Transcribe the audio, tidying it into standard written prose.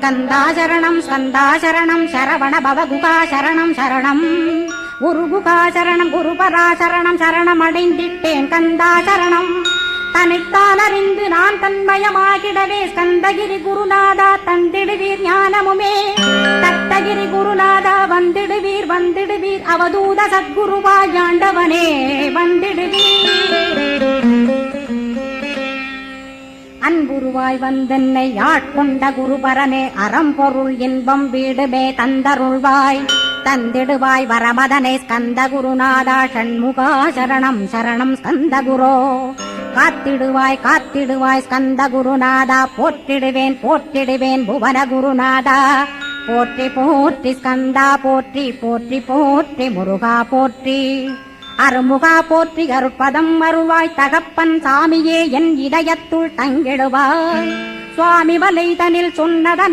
ஸ்கந்தா சரணம் சரவண பவகுகா சரணம் சரணம் குருகுகா சரணம் குருபரா சரணம் சரணம் அடைந்திட்டேன் கந்தா சரணம் தன்னைத்தான் அறிந்து நான் தன்மயமாகிடவே ஸ்கந்தகிரி குருநாதா தந்திடுவீர் ஞானமுமே தத்தகிரி குருநாதா வந்திடுவீர் வந்திடுவீர் அவதூத சத்குருவாய் ஆண்டவனே வந்திடுவீர் அன்புருவாய் வந்தென்னை ஆட்கொண்ட குருபரனே அறம்பொருள் இன்பம் வீடுமே தந்தருள்வாய் தந்திடுவாய் வரமதனே ஸ்கந்த குருநாதா ஷண்முகா சரணம் சரணம் ஸ்கந்த குரோ காத்திடுவாய் ஸ்கந்த குருநாதா போற்றிடுவேன் புவன குருநாதா போற்றி போற்றி ஸ்கந்தா போற்றி போற்றி போற்றி முருகா போற்றி அருமுகா போற்றி அருட்பதம் அருள்வாய் தகப்பன் சாமியே என் இதயத்துள் தங்கிடுவாய் சுவாமி வலைதனில் சொன்னதன்